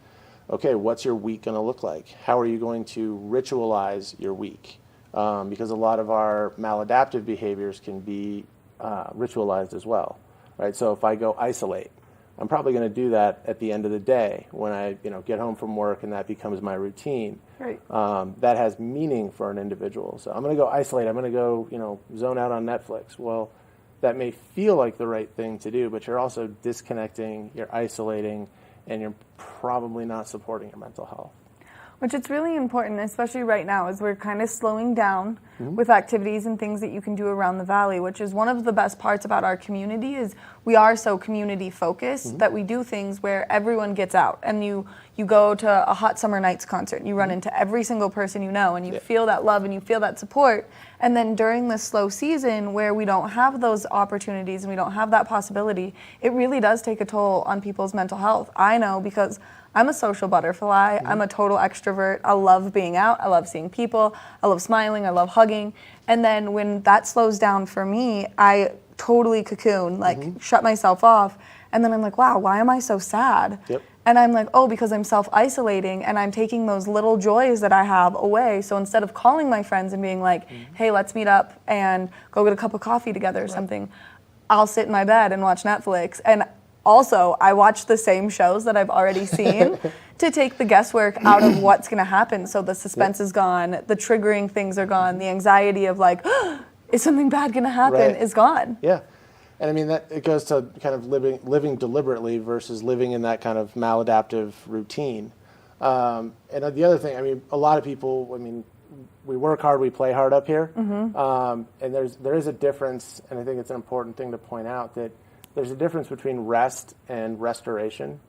Okay, what's your week going to look like? How are you going to ritualize your week? Because a lot of our maladaptive behaviors can be ritualized as well, right? So if I go isolate, I'm probably going to do that at the end of the day when I get home from work, and that becomes my routine.
Right.
That has meaning for an individual. So I'm going to go isolate. I'm going to go zone out on Netflix. Well, that may feel like the right thing to do, but you're also disconnecting, you're isolating, and you're probably not supporting your mental health.
Which it's really important, especially right now, as we're kind of slowing down with activities and things that you can do around the valley, which is one of the best parts about our community is we are so community focused that we do things where everyone gets out, and you go to a Hot Summer Nights concert and you run into every single person you know, and you feel that love and you feel that support. And then during this slow season where we don't have those opportunities and we don't have that possibility, it really does take a toll on people's mental health. I know, because I'm a social butterfly. I'm a total extrovert. I love being out. I love seeing people. I love smiling. I love hugging. And then when that slows down for me, I totally cocoon, shut myself off. And then I'm like, wow, why am I so sad?
Yep.
And I'm like, oh, because I'm self-isolating and I'm taking those little joys that I have away. So instead of calling my friends and being like, hey, let's meet up and go get a cup of coffee together or something, I'll sit in my bed and watch Netflix. And also, I watch the same shows that I've already seen to take the guesswork out of what's going to happen. So the suspense is gone, the triggering things are gone, the anxiety of like, is something bad going to happen is gone.
Yeah. And I mean, that it goes to kind of living deliberately versus living in that kind of maladaptive routine. And the other thing, I mean, a lot of people, I mean, we work hard, we play hard up here. And there is a difference, and I think it's an important thing to point out, that there's a difference between rest and restoration.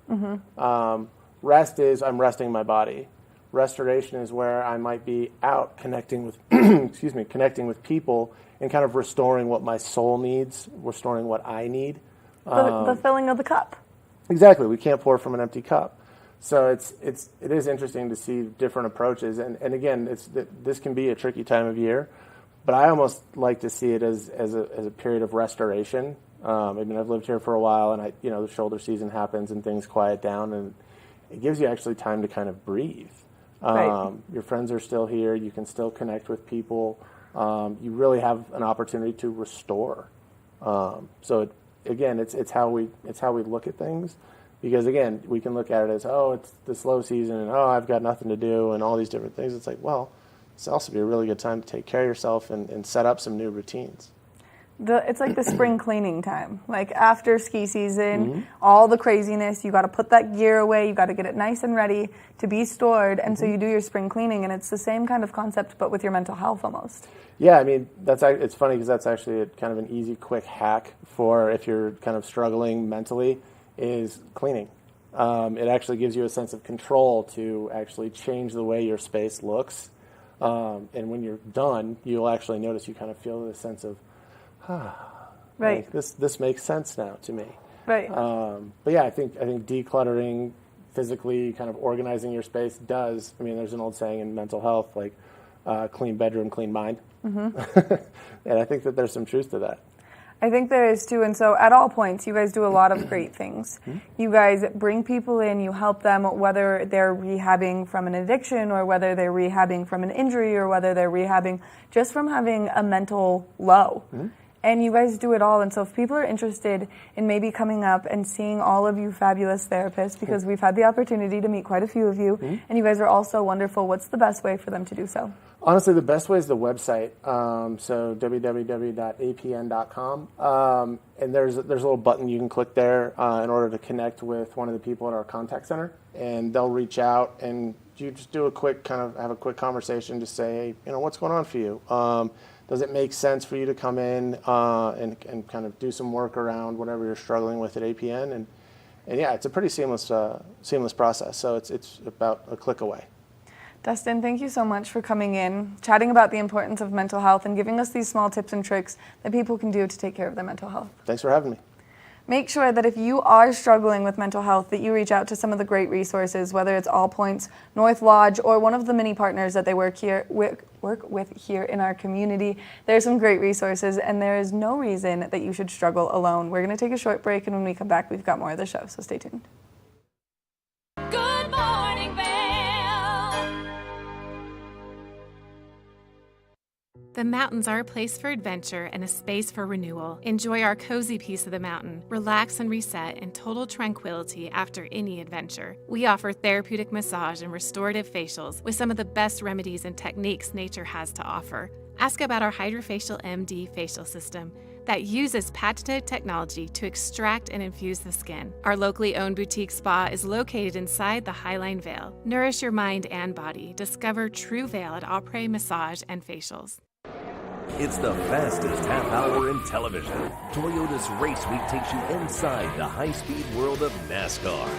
Rest is I'm resting my body. Restoration is where I might be out connecting with, connecting with people and kind of restoring what my soul needs, restoring what I need.
The filling of the cup.
Exactly. We can't pour from an empty cup. So it is interesting to see different approaches. And again, this can be a tricky time of year, but I almost like to see it as a period of restoration. I mean, I've lived here for a while, and the shoulder season happens and things quiet down, and it gives you actually time to kind of breathe. Your friends are still here. You can still connect with people. You really have an opportunity to restore. So it's how we look at things, because again, we can look at it as, oh, it's the slow season, and oh, I've got nothing to do, and all these different things. It's like, well, it's also be a really good time to take care of yourself and set up some new routines.
It's like the spring cleaning time. Like after ski season, all the craziness, you got to put that gear away, you got to get it nice and ready to be stored, and so you do your spring cleaning, and it's the same kind of concept, but with your mental health almost.
Yeah, I mean, it's funny because that's actually kind of an easy, quick hack for if you're kind of struggling mentally, is cleaning. It actually gives you a sense of control to actually change the way your space looks. And when you're done, you'll actually notice you kind of feel this sense of,
right.
Like, this makes sense now to me.
Right.
But yeah, I think decluttering, physically kind of organizing your space does. I mean, there's an old saying in mental health, like clean bedroom, clean mind. And I think that there's some truth to that.
I think there is too, and so at All Points, you guys do a lot of great things. You guys bring people in, you help them, whether they're rehabbing from an addiction or whether they're rehabbing from an injury or whether they're rehabbing just from having a mental low. And you guys do it all, and so if people are interested in maybe coming up and seeing all of you fabulous therapists, because we've had the opportunity to meet quite a few of you, and you guys are all so wonderful, what's the best way for them to do so?
Honestly, the best way is the website, so www.apn.com, and there's a little button you can click there in order to connect with one of the people at our contact center, and they'll reach out, and you just do have a quick conversation, just say, hey, what's going on for you? Does it make sense for you to come in and kind of do some work around whatever you're struggling with at APN? And yeah, it's a pretty seamless process, so it's about a click away.
Dustin, thank you so much for coming in, chatting about the importance of mental health and giving us these small tips and tricks that people can do to take care of their mental health.
Thanks for having me.
Make sure that if you are struggling with mental health, that you reach out to some of the great resources, whether it's All Points, North Lodge, or one of the many partners that they work with here in our community. There's some great resources, and there is no reason that you should struggle alone. We're going to take a short break, and when we come back, we've got more of the show, so stay tuned.
Good morning, Vail.
The mountains are a place for adventure and a space for renewal. Enjoy our cozy piece of the mountain. Relax and reset in total tranquility after any adventure. We offer therapeutic massage and restorative facials with some of the best remedies and techniques nature has to offer. Ask about our Hydrofacial MD facial system that uses patented technology to extract and infuse the skin. Our locally owned boutique spa is located inside the Highline Vail. Nourish your mind and body. Discover true Vail at Après Massage and Facials.
It's the fastest half hour in television. Toyota's Race Week takes you inside the high-speed world of NASCAR.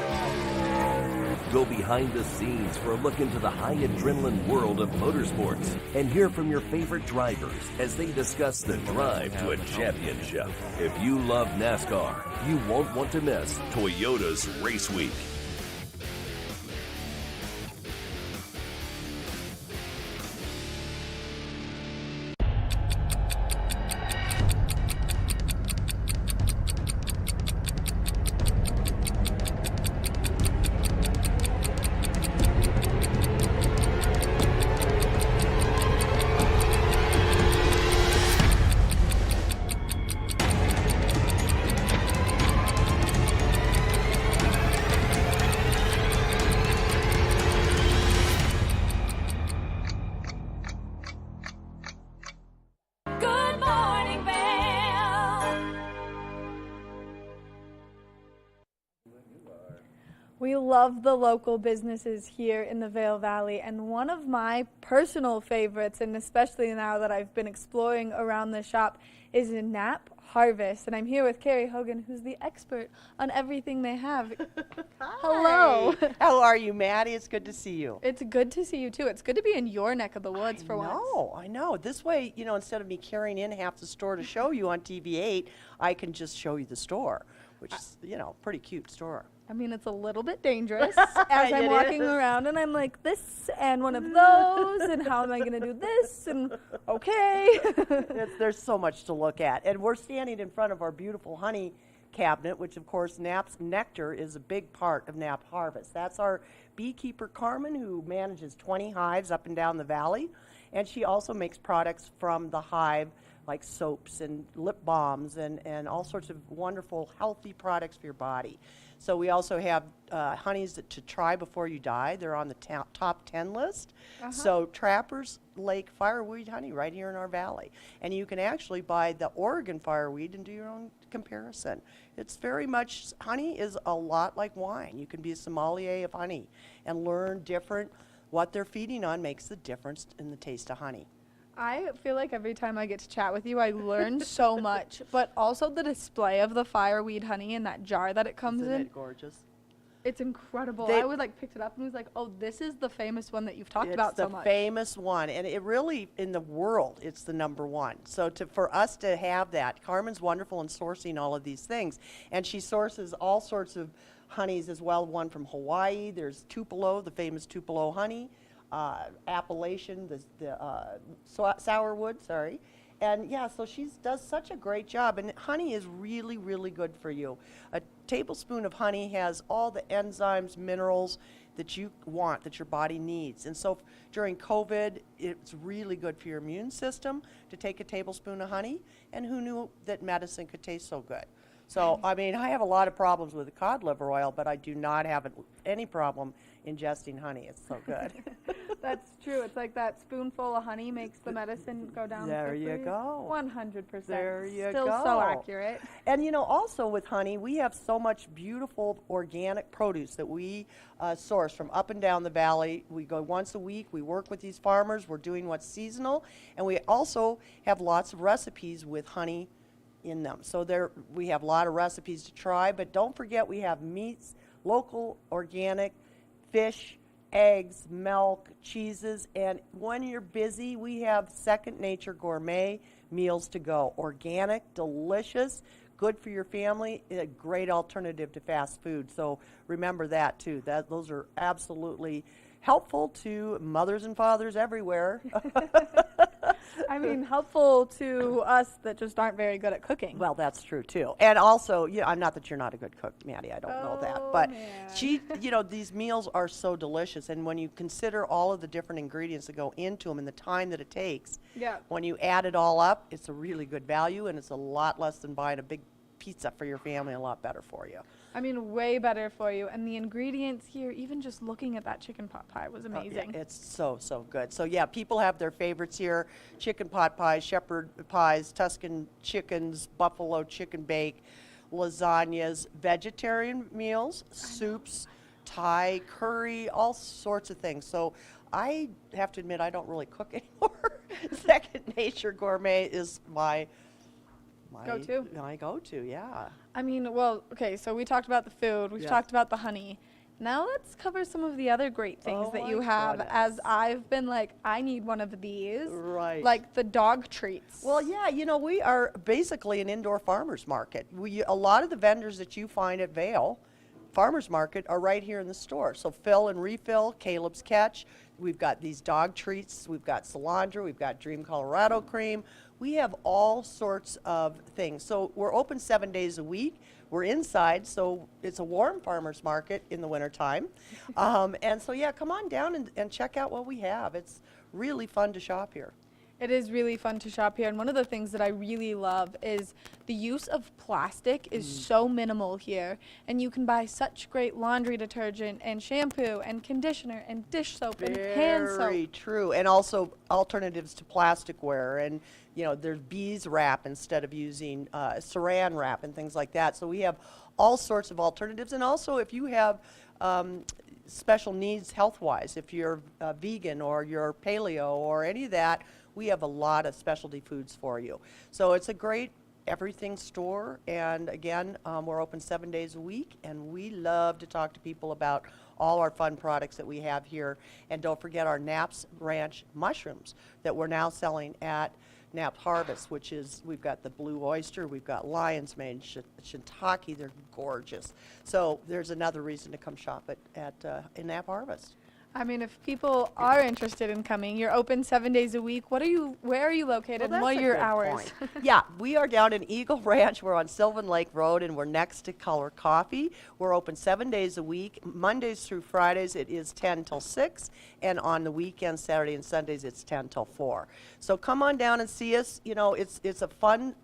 Go behind the scenes for a look into the high adrenaline world of motorsports and hear from your favorite drivers as they discuss the drive to a championship. If you love NASCAR, you won't want to miss Toyota's Race Week.
We love the local businesses here in the Vail Valley, and one of my personal favorites, and especially now that I've been exploring around the shop, is Nap Harvest. And I'm here with Carrie Hogan, who's the expert on everything they have. Hello.
How are you, Maddie? It's good to see you.
It's good to see you, too. It's good to be in your neck of the woods for once.
I know. This way, instead of me carrying in half the store to show you on TV8, I can just show you the store, which is, pretty cute store.
I mean, it's a little bit dangerous as I'm walking around and I'm like, this and one of those, and how am I going to do this? And okay.
There's so much to look at. And we're standing in front of our beautiful honey cabinet, which, of course, Nap's nectar is a big part of Nap Harvest. That's our beekeeper, Carmen, who manages 20 hives up and down the valley. And she also makes products from the hive, like soaps and lip balms and all sorts of wonderful, healthy products for your body. So we also have honeys to try before you die. They're on the top 10 list. So Trappers Lake fireweed honey right here in our valley. And you can actually buy the Oregon fireweed and do your own comparison. It's very much, honey is a lot like wine. You can be a sommelier of honey and learn different, what they're feeding on makes the difference in the taste of honey.
I feel like every time I get to chat with you, I learn so much, but also the display of the fireweed honey in that jar that it comes
Isn't
in.
it gorgeous?
It's incredible. I would like picked it up and was like, oh, this is the famous one that you've talked about so much.
It's the famous one, and it really, in the world, it's the #1. So for us to have that, Carmen's wonderful in sourcing all of these things, and she sources all sorts of honeys as well. One from Hawaii, there's Tupelo, the famous Tupelo honey, Appalachian, the sourwood, sorry. And yeah, so she does such a great job, and honey is really, really good for you. A tablespoon of honey has all the enzymes, minerals that you want, that your body needs. And so during COVID, it's really good for your immune system to take a tablespoon of honey, and who knew that medicine could taste so good? So, I mean, I have a lot of problems with the cod liver oil, but I do not have any problem ingesting honey. It's so good.
That's true. It's like that spoonful of honey makes the medicine go down.
There you
quickly.
go.
100%.
There you
Still
go.
so accurate.
And you know, also with honey, we have so much beautiful organic produce that we source from up and down the valley. We go once a week. We work with these farmers. We're doing what's seasonal. And we also have lots of recipes with honey in them. So we have a lot of recipes to try, but don't forget we have meats, local, organic, fish, eggs, milk, cheeses, and when you're busy, we have Second Nature gourmet meals to go. Organic, delicious, good for your family, a great alternative to fast food. So remember that too. Those are absolutely helpful to mothers and fathers everywhere.
I mean, helpful to us that just aren't very good at cooking.
Well, that's true too. And also, I'm not that you're not a good cook, Maddie, I don't know that. But these meals are so delicious. And when you consider all of the different ingredients that go into them and the time that it takes, when you add it all up, it's a really good value, and it's a lot less than buying a big pizza for your family, a lot better for you.
I mean, way better for you. And the ingredients here, even just looking at that chicken pot pie was amazing.
It's so, so good. So yeah, people have their favorites here. Chicken pot pies, shepherd pies, Tuscan chickens, buffalo chicken bake, lasagnas, vegetarian meals, soups, Thai, curry, all sorts of things. So I have to admit, I don't really cook anymore. Second Nature Gourmet is my go-to, yeah.
I mean, well, okay, so we talked about the food, we've talked about the honey. Now let's cover some of the other great things that you have, as I've been like, I need one of these.
Right.
Like the dog treats.
Well, yeah, we are basically an indoor farmer's market. A lot of the vendors that you find at Vail Farmer's Market are right here in the store. So fill and refill, Caleb's Catch. We've got these dog treats. We've got cilantro. We've got Dream Colorado cream. We have all sorts of things. So we're open 7 days a week. We're inside, so it's a warm farmer's market in the wintertime. And so, yeah, come on down and check out what we have. It's really fun to shop here.
It is really fun to shop here, and one of the things that I really love is the use of plastic is so minimal here, and you can buy such great laundry detergent and shampoo and conditioner and dish soap and hand soap.
Very true, and also alternatives to plasticware, and there's bees wrap instead of using saran wrap and things like that. So we have all sorts of alternatives, and also if you have special needs health-wise, if you're vegan or you're paleo or any of that, we have a lot of specialty foods for you. So it's a great everything store, and again, we're open 7 days a week, and we love to talk to people about all our fun products that we have here. And don't forget our Knapp's Ranch mushrooms that we're now selling at Knapp's Harvest, which is, we've got the blue oyster, we've got lion's mane, shiitake, they're gorgeous. So there's another reason to come shop in Knapp's Harvest.
I mean, if people are interested in coming, you're open 7 days a week. Where are you located?
Well,
What
that's
are
a
your
good
hours?
point. Yeah, we are down in Eagle Ranch. We're on Sylvan Lake Road, and we're next to Color Coffee. We're open 7 days a week. Mondays through Fridays, it is 10 till 6, and on the weekends, Saturday and Sundays, it's 10 till 4. So come on down and see us. You know, it's a fun,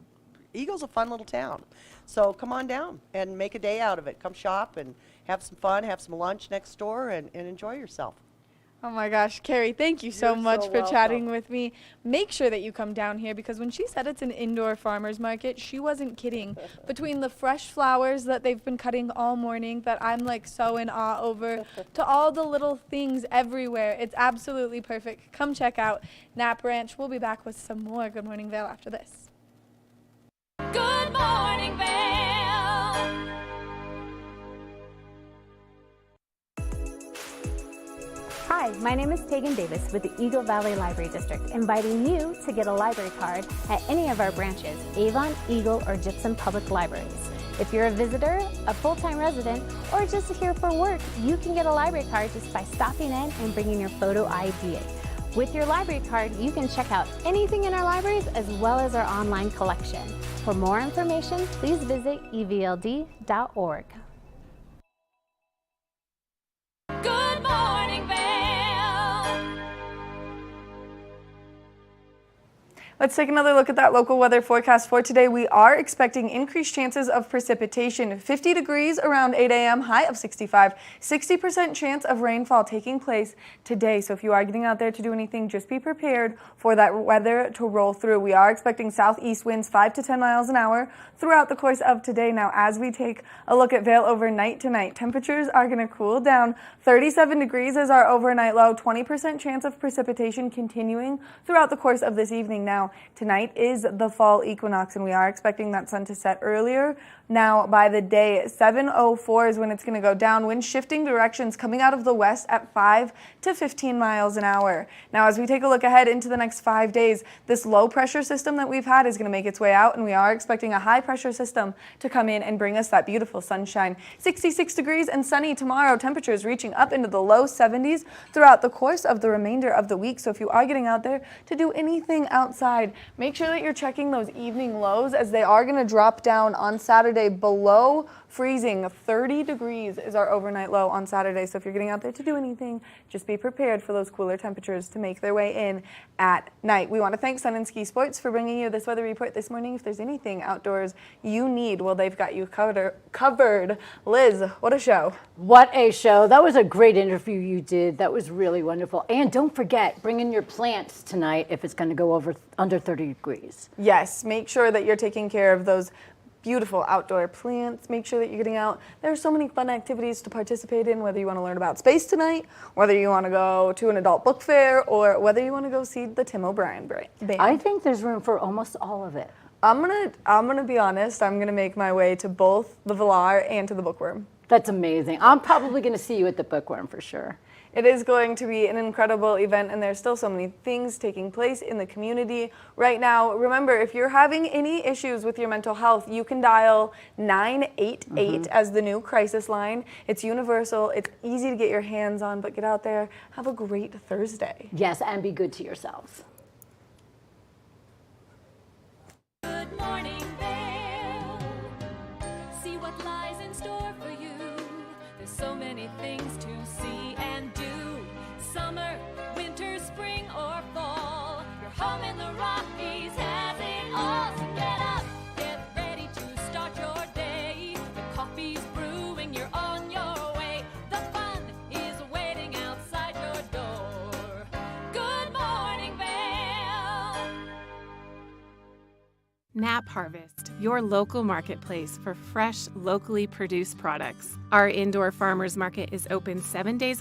Eagle's a fun little town. So come on down and make a day out of it. Come shop and have some fun, have some lunch next door, and enjoy yourself.
Oh my gosh, Carrie, thank you so
You're
much
so
for chatting
welcome.
with me. Make sure that you come down here because when she said it's an indoor farmer's market, she wasn't kidding. Between the fresh flowers that they've been cutting all morning that I'm like so in awe over, to all the little things everywhere, it's absolutely perfect. Come check out Knapp Ranch. We'll be back with some more Good Morning Vail after this.
Good morning, Vail.
Hi, my name is Tegan Davis with the Eagle Valley Library District, inviting you to get a library card at any of our branches, Avon, Eagle, or Gypsum Public Libraries. If you're a visitor, a full-time resident, or just here for work, you can get a library card just by stopping in and bringing your photo ID. With your library card, you can check out anything in our libraries as well as our online collection. For more information, please visit evld.org.
Good morning, Vail.
Let's take another look at that local weather forecast for today. We are expecting increased chances of precipitation. 50 degrees around 8 a.m., high of 65. 60% chance of rainfall taking place today. So if you are getting out there to do anything, just be prepared for that weather to roll through. We are expecting southeast winds 5 to 10 miles an hour throughout the course of today. Now, as we take a look at Vail overnight tonight, temperatures are going to cool down. 37 degrees is our overnight low. 20% chance of precipitation continuing throughout the course of this evening. Now, tonight is the fall equinox, and we are expecting that sun to set earlier. Now, by the day, 7:04 is when it's going to go down. Wind shifting directions coming out of the west at 5 to 15 miles an hour. Now, as we take a look ahead into the next 5 days, this low pressure system that we've had is going to make its way out, and we are expecting a high pressure system to come in and bring us that beautiful sunshine. 66 degrees and sunny tomorrow. Temperatures reaching up into the low 70s throughout the course of the remainder of the week. So if you are getting out there to do anything outside, make sure that you're checking those evening lows as they are going to drop down on Saturday below freezing. 30 degrees is our overnight low on Saturday. So if you're getting out there to do anything, just be prepared for those cooler temperatures to make their way in at night. We want to thank Sun and Ski Sports for bringing you this weather report this morning. If there's anything outdoors you need, well, they've got you covered. Liz, what a show.
What a show. That was a great interview you did. That was really wonderful. And don't forget, bring in your plants tonight if it's going to go under 30 degrees.
Yes, make sure that you're taking care of those beautiful outdoor plants. Make sure that you're getting out. There are so many fun activities to participate in, whether you want to learn about space tonight, whether you want to go to an adult book fair, or whether you want to go see the Tim O'Brien band.
I think there's room for almost all of it.
I'm gonna be honest. I'm gonna make my way to both the Villar and to the Bookworm.
That's amazing. I'm probably going to see you at the Bookworm for sure.
It is going to be an incredible event, and there's still so many things taking place in the community right now. Remember, if you're having any issues with your mental health, you can dial 988 as the new crisis line. It's universal. It's easy to get your hands on, but get out there. Have a great Thursday.
Yes, and be good to yourselves.
Good morning, Vail. See what lies in store for you. There's so many things to see and do. Summer, winter, spring, or fall. Your home in the Rockies has it all. So get up, get ready to start your day. The coffee's brewing, you're on your way. The fun is waiting outside your door. Good morning, Vail.
Knapp Harvest, your local marketplace for fresh, locally produced products. Our indoor farmers market is open 7 days